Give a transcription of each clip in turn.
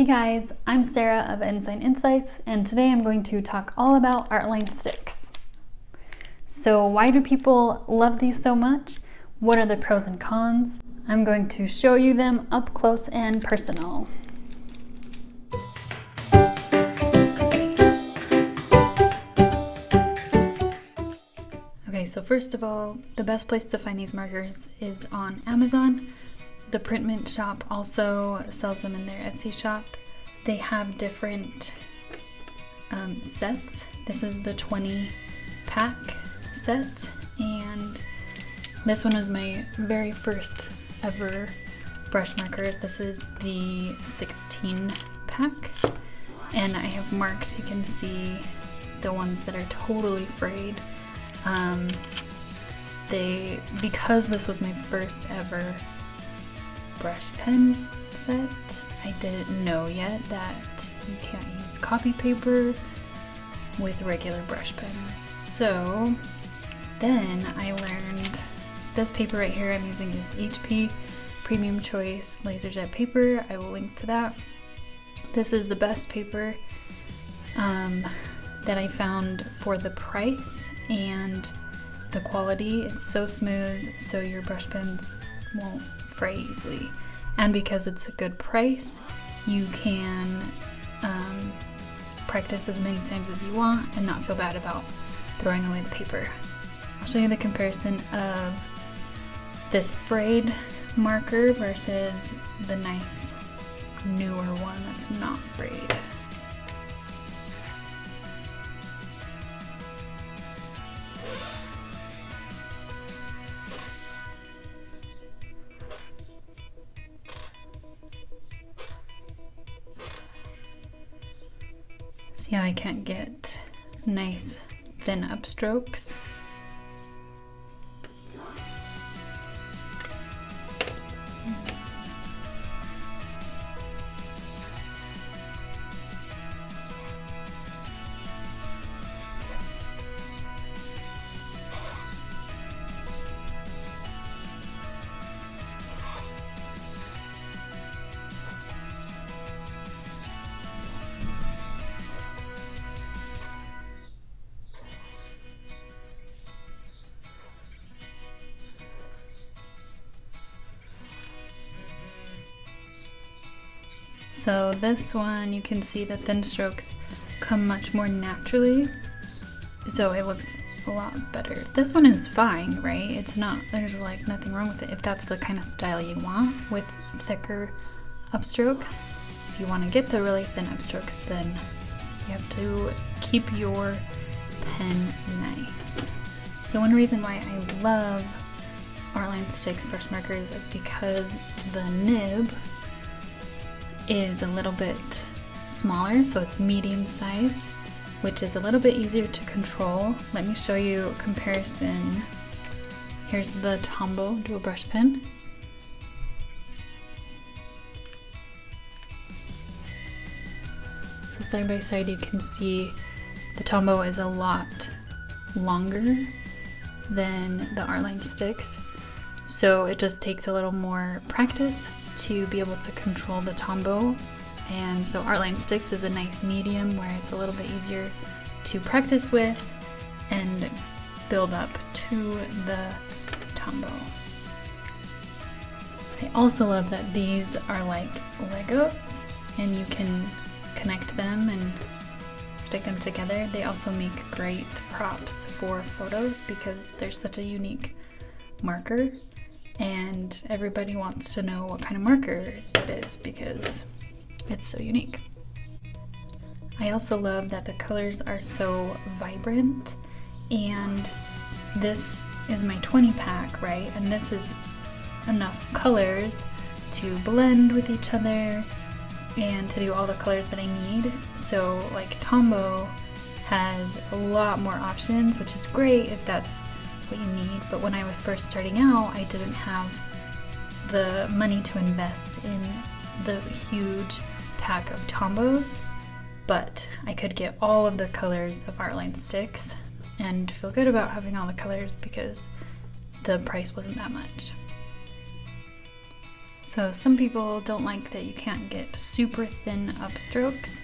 Hey guys, I'm Sarah of Ensign Insights, and today I'm going to talk all about Artline Stix. So why do people love these so much? What are the pros and cons? I'm going to show you them up close and personal. Okay, so first of all, the best place to find these markers is on Amazon. The Printment shop also sells them in their Etsy shop. They have different sets. This is the 20 pack set, and this one was my very first ever brush markers. This is the 16 pack, and I have marked, you can see the ones that are totally frayed. Because this was my first ever brush pen set, I didn't know yet that you can't use copy paper with regular brush pens. So then I learned this paper right here I'm using is HP Premium Choice LaserJet paper. I will link to that. This is the best paper that I found for the price and the quality. It's so smooth, so your brush pens won't fray easily. And because it's a good price, you can practice as many times as you want and not feel bad about throwing away the paper. I'll show you the comparison of this frayed marker versus the nice newer one that's not frayed. See how I can't get nice thin upstrokes? So this one, you can see the thin strokes come much more naturally, so it looks a lot better. This one is fine, right? It's not, there's like nothing wrong with it if that's the kind of style you want with thicker upstrokes. If you want to get the really thin upstrokes, then you have to keep your pen nice. So one reason why I love Artline Stix brush markers is because the nib is a little bit smaller, so it's medium sized, which is a little bit easier to control. Let me show you a comparison. Here's the Tombow dual brush pen. So side by side you can see the Tombow is a lot longer than the Artline Stix, so it just takes a little more practice to be able to control the Tombow. And so Artline Stix is a nice medium where it's a little bit easier to practice with and build up to the Tombow. I also love that these are like Legos and you can connect them and stick them together. They also make great props for photos because they're such a unique marker, and everybody wants to know what kind of marker it is because it's so unique. I also love that the colors are so vibrant, and this is my 20 pack, right? And this is enough colors to blend with each other and to do all the colors that I need. So like Tombow has a lot more options, which is great if that's what you need, but when I was first starting out, I didn't have the money to invest in the huge pack of Tombows, but I could get all of the colors of Artline Stix and feel good about having all the colors because the price wasn't that much. So some people don't like that you can't get super thin upstrokes.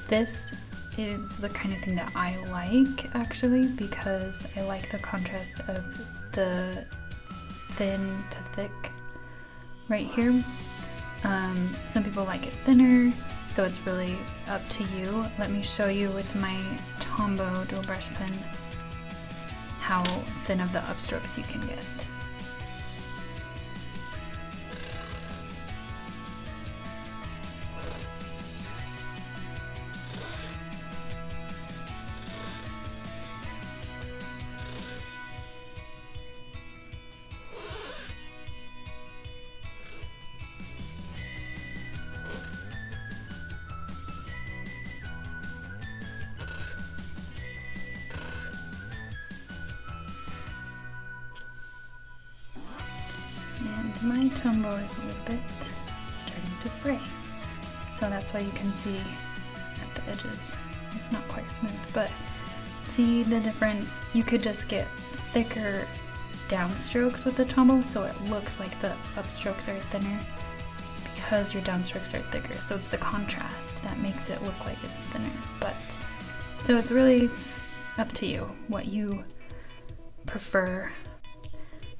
This is the kind of thing that I like, actually, because I like the contrast of the thin to thick right here. Some people like it thinner, so it's really up to you. Let me show you with my Tombow dual brush pen how thin of the upstrokes you can get. My Tombow is a little bit starting to fray, so that's why you can see at the edges it's not quite smooth, but see the difference? You could just get thicker downstrokes with the Tombow, so it looks like the upstrokes are thinner because your downstrokes are thicker, so it's the contrast that makes it look like it's thinner. But so it's really up to you what you prefer.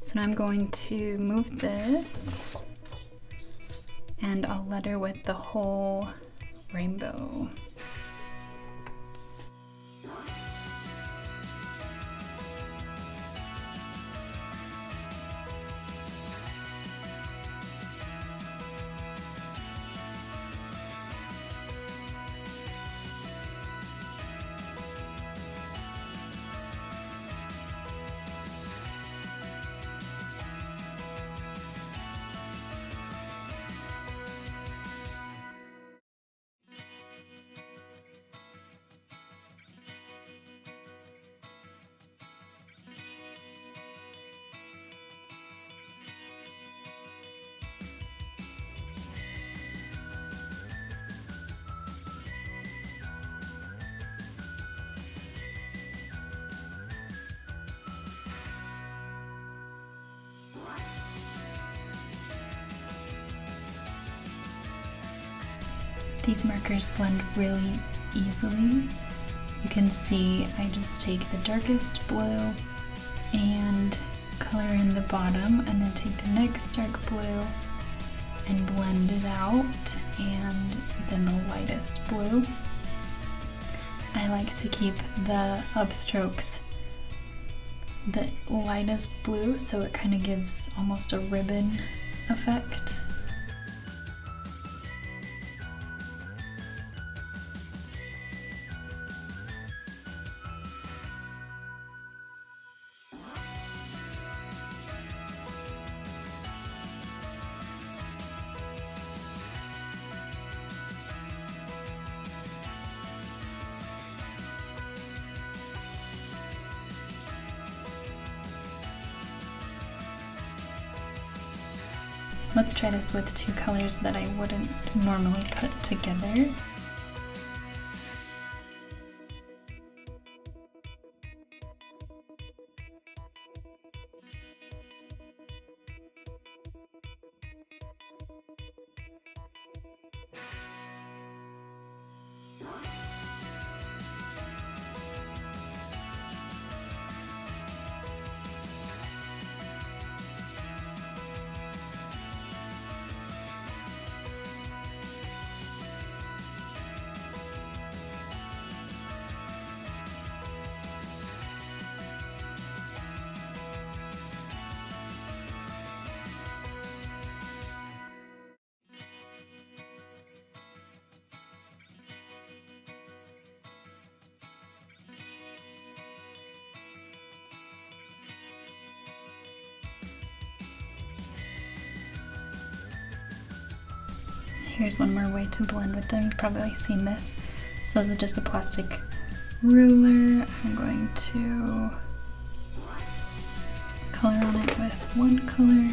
So now I'm going to move this and I'll letter with the whole rainbow. These markers blend really easily. You can see I just take the darkest blue and color in the bottom, and then take the next dark blue and blend it out, and then the lightest blue. I like to keep the upstrokes the lightest blue, so it kind of gives almost a ribbon effect. Let's try this with two colors that I wouldn't normally put together. Here's one more way to blend with them. You've probably seen this. So this is just a plastic ruler. I'm going to color on it with one color.